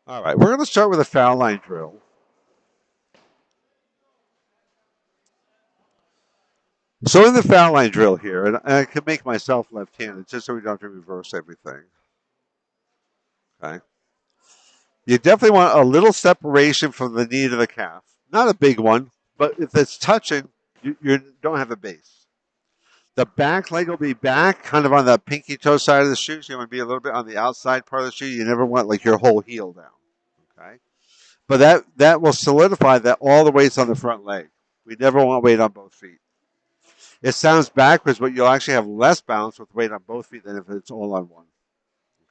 All right, we're going to start with a foul line drill. So in the foul line drill here, and I can make myself left-handed just so we don't have to reverse everything. Okay. You definitely want a little separation from the knee to the calf. Not a big one, but if it's touching, you don't have a base. The back leg will be back, kind of on the pinky toe side of the shoe. So you want to be a little bit on the outside part of the shoe. You never want like your whole heel down. Okay. But that will solidify that all the weight's on the front leg. We never want weight on both feet. It sounds backwards, but you'll actually have less balance with weight on both feet than if it's all on one.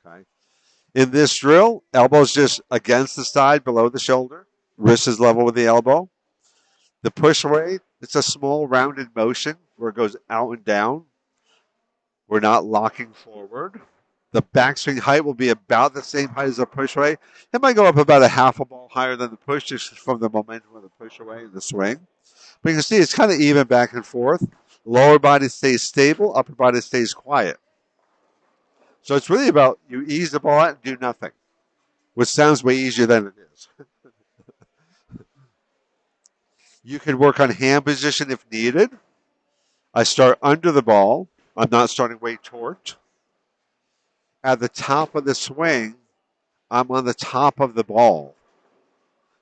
Okay. In this drill, elbow's just against the side below the shoulder. Wrist is level with the elbow. The push away, it's a small rounded motion where it goes out and down. We're not locking forward. The backswing height will be about the same height as the push away. It might go up about a half a ball higher than the push just from the momentum of the push away and the swing. But you can see it's kind of even back and forth. Lower body stays stable, upper body stays quiet. So it's really about you ease the ball out and do nothing, which sounds way easier than it is. You can work on hand position if needed. I start under the ball. I'm not starting way toward. At the top of the swing, I'm on the top of the ball.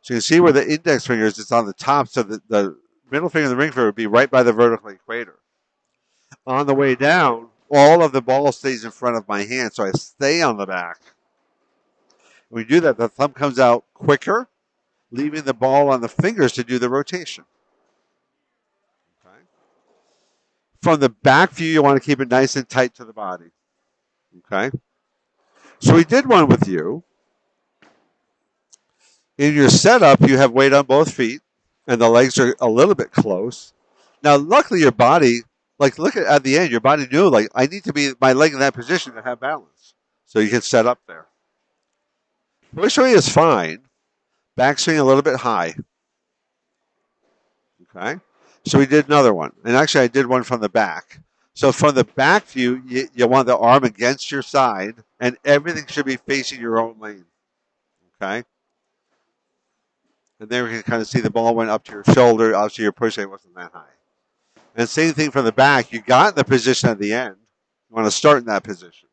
So you can see where the index finger is. It's on the top, so the middle finger and the ring finger would be right by the vertical equator. On the way down, all of the ball stays in front of my hand, so I stay on the back. When you do that, the thumb comes out quicker, leaving the ball on the fingers to do the rotation. Okay. From the back view, you want to keep it nice and tight to the body. Okay. So we did one with you. In your setup, you have weight on both feet, and the legs are a little bit close. Now, luckily, your body, like, look at the end, your body knew, like, I need to be my leg in that position to have balance. So you can set up there. Push away is fine. Backswing a little bit high. Okay. So we did another one. And actually, I did one from the back. So from the back view, you want the arm against your side, and everything should be facing your own lane. Okay. And there we can kind of see the ball went up to your shoulder. Obviously, your push weight wasn't that high. And same thing from the back. You got in the position at the end. You want to start in that position.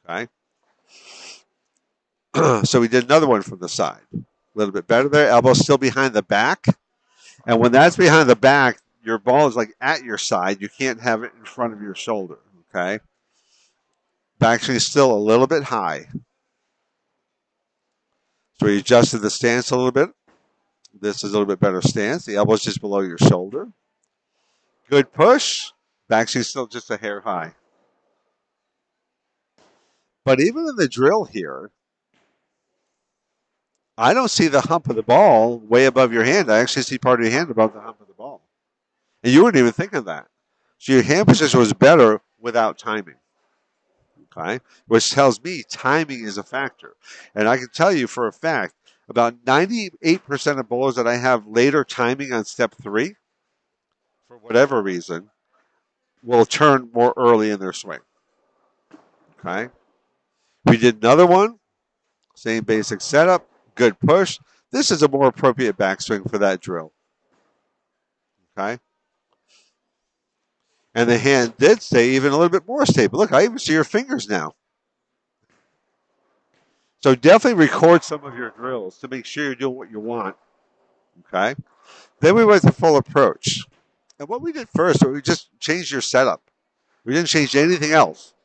Okay. So we did another one from the side. A little bit better there. Elbow still behind the back. And when that's behind the back, your ball is like at your side. You can't have it in front of your shoulder. Okay. Backswing is still a little bit high. So we adjusted the stance a little bit. This is a little bit better stance. The elbow is just below your shoulder. Good push. Backswing is still just a hair high. But even in the drill here, I don't see the hump of the ball way above your hand. I actually see part of your hand above the hump of the ball. And you weren't even thinking that. So your hand position was better without timing. Okay? Which tells me timing is a factor. And I can tell you for a fact, about 98% of bowlers that I have later timing on step 3, for whatever reason, will turn more early in their swing. Okay? We did another one. Same basic setup. Good push. This is a more appropriate backswing for that drill. Okay? And the hand did stay even a little bit more stable. Look, I even see your fingers now. So definitely record some of your drills to make sure you're doing what you want. Okay? Then we went to full approach. And what we did first, we just changed your setup. We didn't change anything else.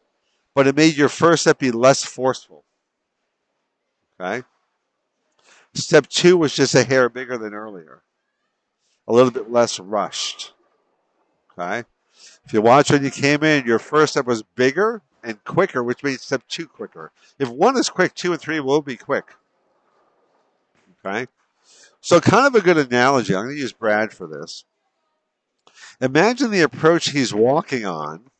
But it made your first step be less forceful. Okay? Step 2 was just a hair bigger than earlier. A little bit less rushed. Okay? If you watch when you came in, your first step was bigger and quicker, which made step 2 quicker. If 1 is quick, 2 and 3 will be quick. Okay? So kind of a good analogy. I'm going to use Brad for this. Imagine the approach he's walking on.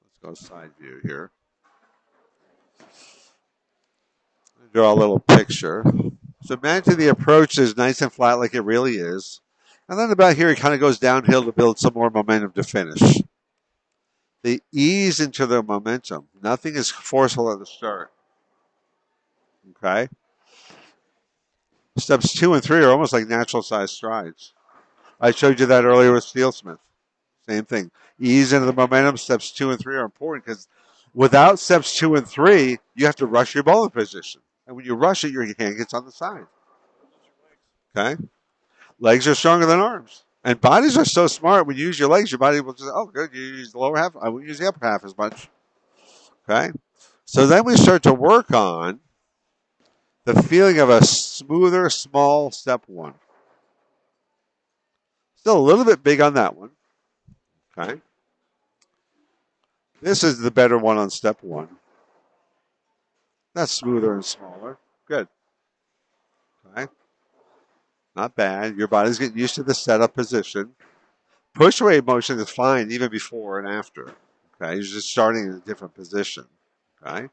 Let's go side view here. Draw a little picture. So imagine the approach is nice and flat like it really is. And then about here, it kind of goes downhill to build some more momentum to finish. They ease into their momentum. Nothing is forceful at the start. Okay. Steps 2 and 3 are almost like natural size strides. I showed you that earlier with Steel Smith. Same thing. Ease into the momentum. Steps 2 and 3 are important because without steps 2 and 3, you have to rush your ball in position. And when you rush it, your hand gets on the side. Okay? Legs are stronger than arms. And bodies are so smart. When you use your legs, your body will just, oh, good, you use the lower half. I won't use the upper half as much. Okay? So then we start to work on the feeling of a smoother, small step 1. Still a little bit big on that one. Okay? This is the better one on step 1. That's smoother and smaller. Good. Okay? Not bad. Your body's getting used to the setup position. Push away motion is fine even before and after. Okay? You're just starting in a different position. Okay?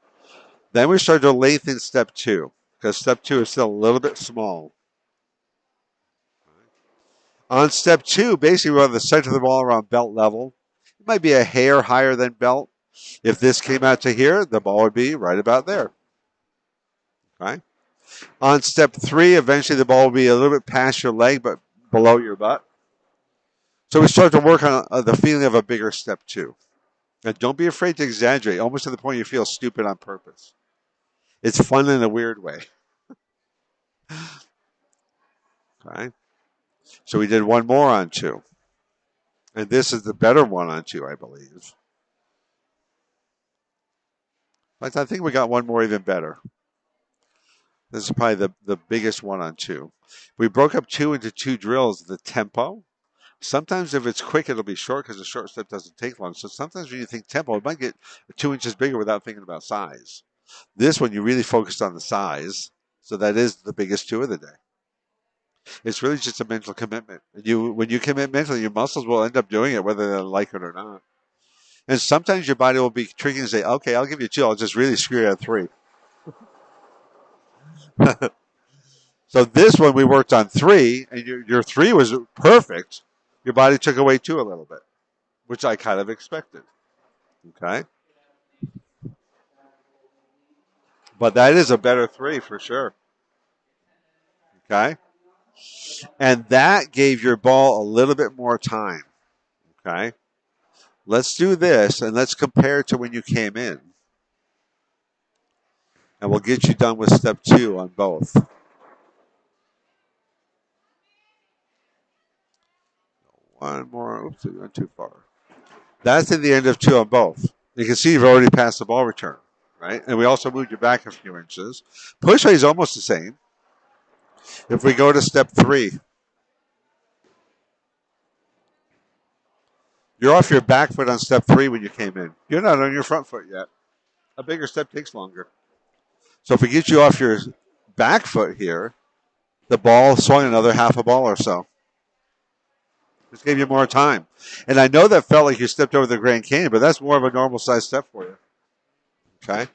Then we start to lengthen step 2 because step 2 is still a little bit small. On step 2, basically we have the center of the ball around belt level. It might be a hair higher than belt. If this came out to here, the ball would be right about there. Okay? On step 3, eventually the ball will be a little bit past your leg but below your butt. So we start to work on the feeling of a bigger step 2. And don't be afraid to exaggerate, almost to the point you feel stupid on purpose. It's fun in a weird way. Okay? So we did one more on 2. And this is the better one on 2, I believe. But I think we got one more even better. This is probably the biggest one on 2. We broke up 2 into 2 drills. The tempo. Sometimes if it's quick, it'll be short because the short step doesn't take long. So sometimes when you think tempo, it might get 2 inches bigger without thinking about size. This one, you really focused on the size. So that is the biggest 2 of the day. It's really just a mental commitment. And when you commit mentally, your muscles will end up doing it whether they like it or not. And sometimes your body will be tricky and say, okay, I'll give you 2. I'll just really screw you at 3. So this one we worked on 3, and your 3 was perfect. Your body took away 2 a little bit, which I kind of expected. Okay? But that is a better 3 for sure. Okay? And that gave your ball a little bit more time. Okay? Let's do this, and let's compare it to when you came in. And we'll get you done with step 2 on both. One more. Oops, we went too far. That's at the end of 2 on both. You can see you've already passed the ball return, right? And we also moved you back a few inches. Push weight is almost the same. If we go to step 3, you're off your back foot on step 3 when you came in. You're not on your front foot yet. A bigger step takes longer. So if we get you off your back foot here, the ball swung another half a ball or so. Just gave you more time. And I know that felt like you stepped over the Grand Canyon, but that's more of a normal size step for you. Okay?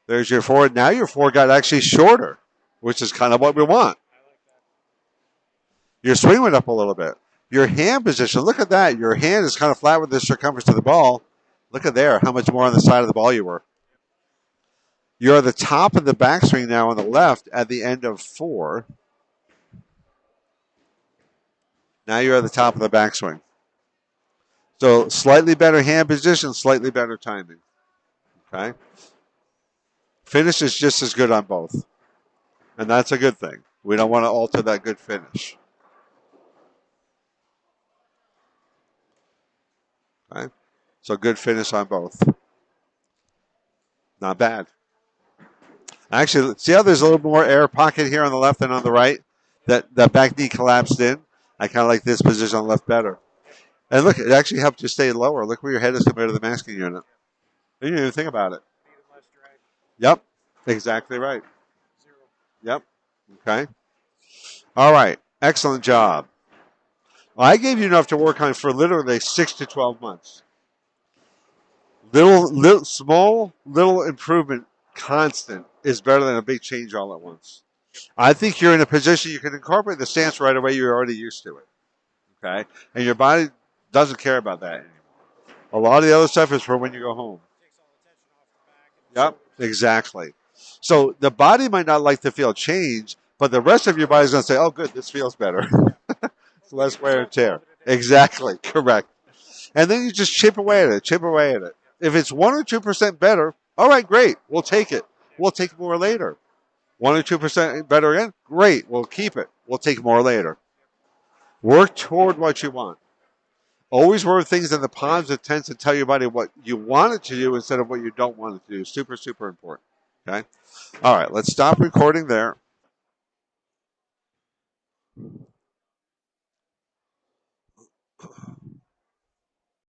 There's your forward. Now your forward got actually shorter, which is kind of what we want. Your swing went up a little bit. Your hand position, look at that. Your hand is kind of flat with the circumference of the ball. Look at there, how much more on the side of the ball you were. You're at the top of the backswing now on the left at the end of 4. Now you're at the top of the backswing. So slightly better hand position, slightly better timing. Okay? Finish is just as good on both. And that's a good thing. We don't want to alter that good finish. Okay? So good finish on both. Not bad. Actually, see how there's a little more air pocket here on the left than on the right? That back knee collapsed in. I kind of like this position on the left better. And look, it actually helped you stay lower. Look where your head is compared to the masking unit. You didn't even think about it. Yep. Exactly right. Yep. Okay. All right. Excellent job. Well, I gave you enough to work on for literally 6 to 12 months. Small improvement, constant, is better than a big change all at once. I think you're in a position you can incorporate the stance right away. You're already used to it. Okay? And your body doesn't care about that anymore. A lot of the other stuff is for when you go home. Yep, exactly. So the body might not like to feel change, but the rest of your body's going to say, "Oh, good, this feels better. It's less wear and tear." Exactly, correct. And then you just chip away at it, chip away at it. If it's 1 or 2% better, all right, great, we'll take it. We'll take more later. 1 or 2% better again, great, we'll keep it. We'll take more later. Work toward what you want. Always word things in the positive tense and tell your body what you want it to do instead of what you don't want it to do. Super, super important. Okay. All right. Let's stop recording there.